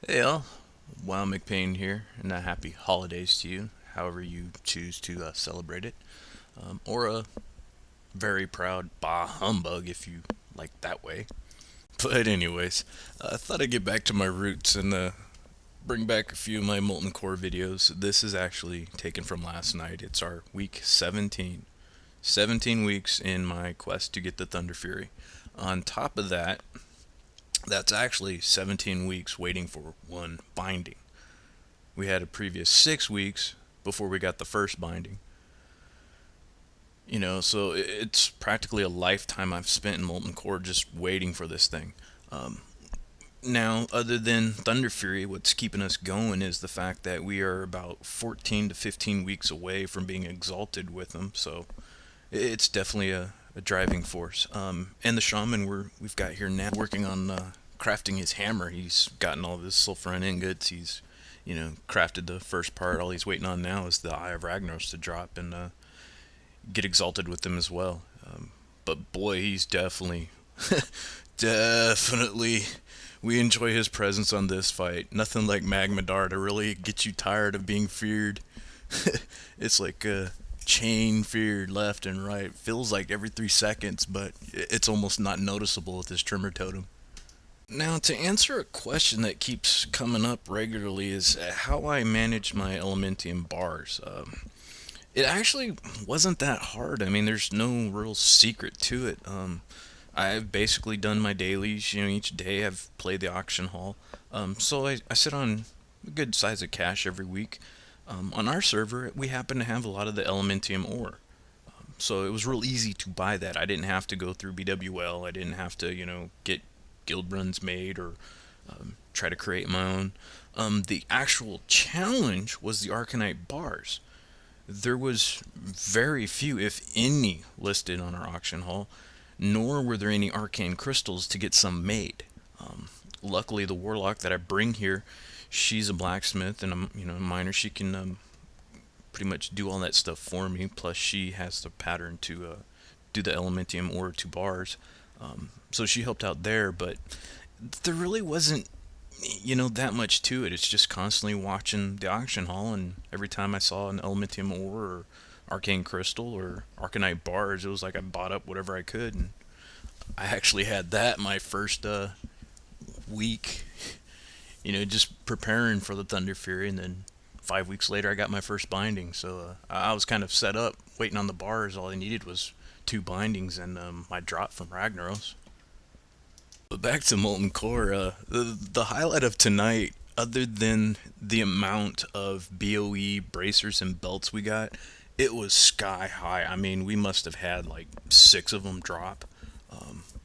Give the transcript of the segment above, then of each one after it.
Hey all, WoWMacpayne here, and a happy holidays to you, however you choose to celebrate it. Or a very proud bah humbug if you like that way. But anyways, I thought I'd get back to my roots and bring back a few of my Molten Core videos. This is actually taken from last night. It's our week 17. 17 weeks in my quest to get the Thunderfury. On top of that, that's actually 17 weeks waiting for one binding. We had a previous 6 weeks before we got the first binding. So it's practically a lifetime I've spent in Molten Core just waiting for this thing. Um, Now, other than Thunder Fury, what's keeping us going is the fact that we are about 14 to 15 weeks away from being exalted with them. So it's definitely a driving force. And the shaman we've got here now working on crafting his hammer. He's gotten all this sulfuran ingots. He's crafted the first part. All he's waiting on now is the Eye of Ragnaros to drop and get exalted with them as well. But boy, he's definitely, definitely, we enjoy his presence on this fight. Nothing like Magmadar to really get you tired of being feared. It's like chain feared left and right. Feels like every 3 seconds, but it's almost not noticeable with his Tremor Totem. Now, to answer a question that keeps coming up regularly is how I manage my Elementium bars. It actually wasn't that hard. I mean, there's no real secret to it. I've basically done my dailies. Each day I've played the auction hall. So I sit on a good size of cash every week. On our server, we happen to have a lot of the Elementium ore. So it was real easy to buy that. I didn't have to go through BWL. I didn't have to, get guild runs made or try to create my own. The actual challenge was the Arcanite bars. There was very few, if any, listed on our auction hall, nor were there any arcane crystals to get some made. Luckily, the warlock that I bring here, she's a blacksmith and a miner. She can pretty much do all that stuff for me. Plus, she has the pattern to do the elementium ore to bars. So she helped out there, but there really wasn't that much to it. It's just constantly watching the auction hall, and every time I saw an elementium ore or arcane crystal or arcanite bars, it was like I bought up whatever I could, and I actually had that my first week, just preparing for the Thunder Fury, and then 5 weeks later I got my first binding. So I was kind of set up, waiting on the bars. All I needed was two bindings and my drop from Ragnaros. But back to Molten Core, the highlight of tonight, other than the amount of BOE bracers and belts we got, it was sky high. I mean, we must have had like 6 of them drop.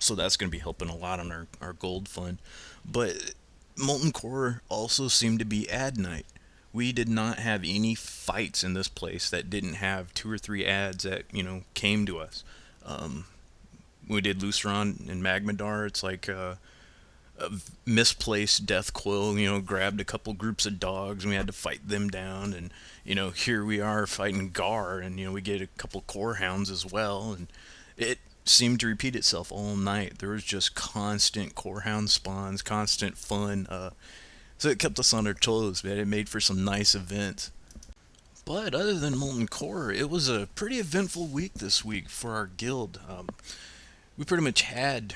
So that's going to be helping a lot on our gold fund. But Molten Core also seemed to be ad night. We did not have any fights in this place that didn't have 2 or 3 ads that, came to us. Um, we did Luceron and Magmadar. It's like a misplaced death quill, grabbed a couple groups of dogs and we had to fight them down. And, here we are fighting Gar and, we get a couple core hounds as well. And it seemed to repeat itself all night. There was just constant core hound spawns, constant fun. So it kept us on our toes, man. It made for some nice events. But other than Molten Core, it was a pretty eventful week this week for our guild. We pretty much had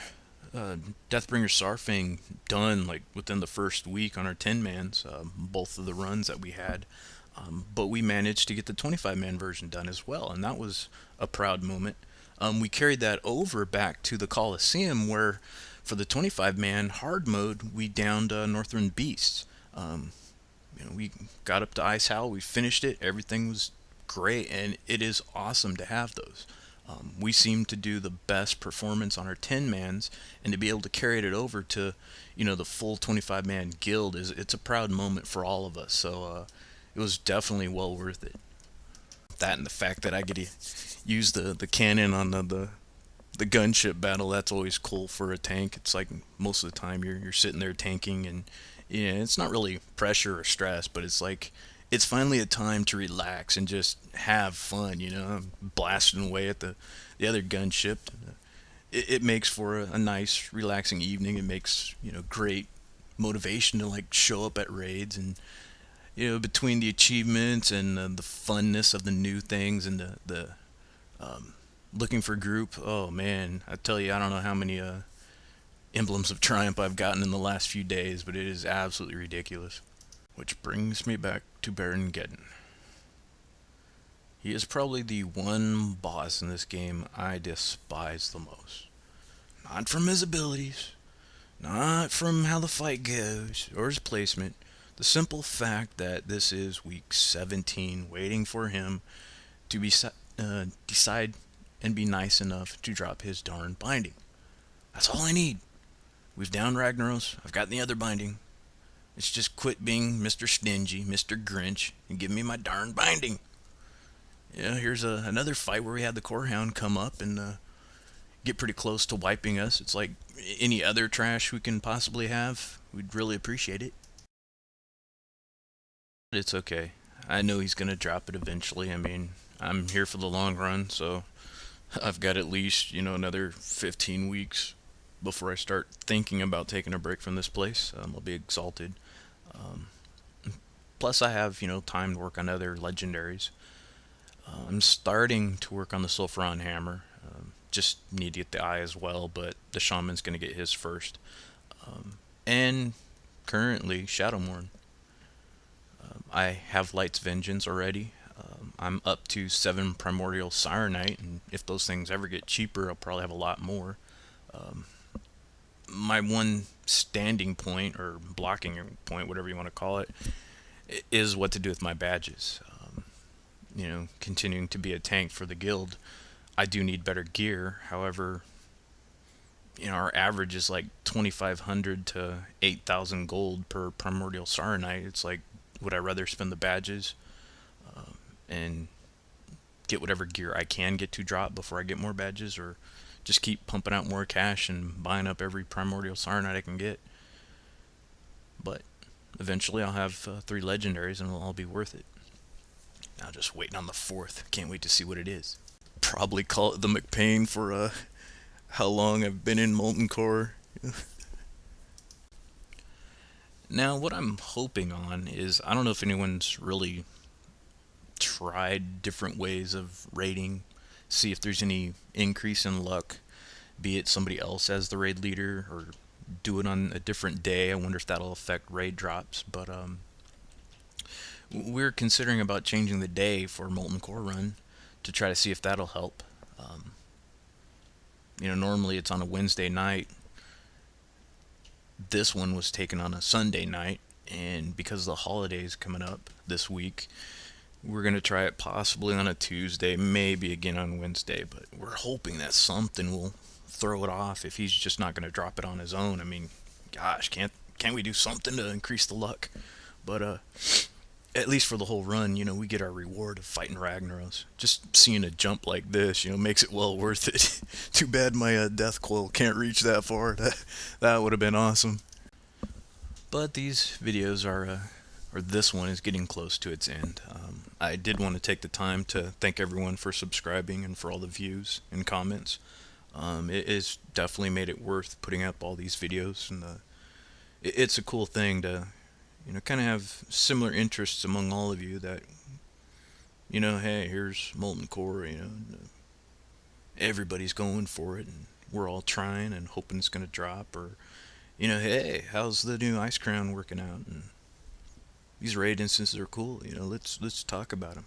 Deathbringer Sarfang done like within the first week on our 10 mans, both of the runs that we had. But we managed to get the 25-man version done as well, and that was a proud moment. We carried that over back to the Coliseum where, for the 25-man hard mode, we downed Northern Beasts. We got up to Ice Howl, we finished it, everything was great, and it is awesome to have those. We seem to do the best performance on our 10 mans, and to be able to carry it over to, the full 25-man guild it's a proud moment for all of us. So it was definitely well worth it. That and the fact that I get to use the cannon on the gunship battle, that's always cool for a tank. It's like most of the time you're sitting there tanking, and it's not really pressure or stress, but it's like it's finally a time to relax and just have fun. Blasting away at the other gunship. It makes for a nice, relaxing evening. It makes great motivation to like show up at raids. And between the achievements and the funness of the new things and the looking for group, oh man, I tell you, I don't know how many emblems of triumph I've gotten in the last few days, but it is absolutely ridiculous. Which brings me back to Baron Geddon. He is probably the one boss in this game I despise the most. Not from his abilities, not from how the fight goes, or his placement. The simple fact that this is week 17, waiting for him to decide and be nice enough to drop his darn binding. That's all I need. We've downed Ragnaros, I've got the other binding. It's just quit being Mr. Stingy, Mr. Grinch, and give me my darn binding. Here's another fight where we had the Core Hound come up and get pretty close to wiping us. It's like any other trash we can possibly have. We'd really appreciate it. But it's okay. I know he's going to drop it eventually. I mean, I'm here for the long run, so I've got at least, another 15 weeks before I start thinking about taking a break from this place. I'll be exalted. Plus, I have, time to work on other legendaries. I'm starting to work on the Sulfuron Hammer. Just need to get the eye as well, but the Shaman's going to get his first. And currently, Shadowmourne. I have Light's Vengeance already. I'm up to 7 Primordial Sirenite, and if those things ever get cheaper, I'll probably have a lot more. My one standing point, or blocking point, whatever you want to call it, is what to do with my badges. Continuing to be a tank for the guild, I do need better gear. However, our average is like 2,500 to 8,000 gold per Primordial Sirenite. It's like, would I rather spend the badges and get whatever gear I can get to drop before I get more badges, or just keep pumping out more cash and buying up every Primordial Sirenite I can get? But eventually I'll have 3 legendaries and it'll all be worth it. Now just waiting on the 4th. Can't wait to see what it is. Probably call it the MacPayne for how long I've been in Molten Core. Now what I'm hoping on is, I don't know if anyone's really tried different ways of raiding, see if there's any increase in luck, be it somebody else as the raid leader or do it on a different day. I wonder if that'll affect raid drops. But we're considering about changing the day for Molten Core run to try to see if that'll help. Normally it's on a Wednesday night. This one was taken on a Sunday night, and because of the holidays coming up this week, we're going to try it possibly on a Tuesday, maybe again on Wednesday, but we're hoping that something will throw it off if he's just not going to drop it on his own. I mean, gosh, can't we do something to increase the luck? But at least for the whole run, we get our reward of fighting Ragnaros. Just seeing a jump like this, makes it well worth it. Too bad my death coil can't reach that far. That would have been awesome. But these videos or this one is getting close to its end. I did want to take the time to thank everyone for subscribing and for all the views and comments. It has definitely made it worth putting up all these videos, and it's a cool thing to kind of have similar interests among all of you, that hey, here's Molten Core, everybody's going for it and we're all trying and hoping it's going to drop, or hey, how's the new Ice Crown working out, and these raid instances are cool, let's talk about them.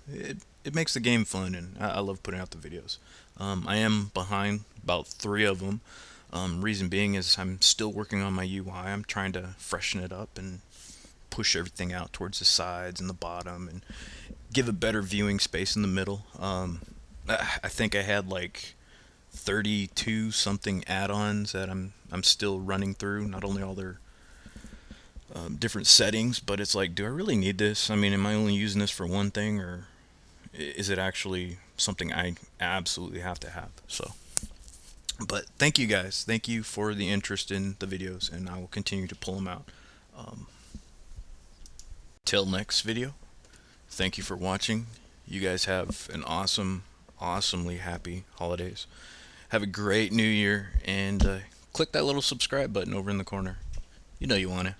It makes the game fun, and I love putting out the videos. I am behind about 3 of them. Reason being is I'm still working on my UI. I'm trying to freshen it up and push everything out towards the sides and the bottom and give a better viewing space in the middle. I think I had like 32 something add-ons that I'm still running through, not only all their different settings, but it's like, do I really need this? I mean, am I only using this for one thing, or is it actually something I absolutely have to have? So, but thank you guys. Thank you for the interest in the videos, and I will continue to pull them out. Till next video, thank you for watching. You guys have an awesomely happy holidays. Have a great new year, and click that little subscribe button over in the corner. You know you want to.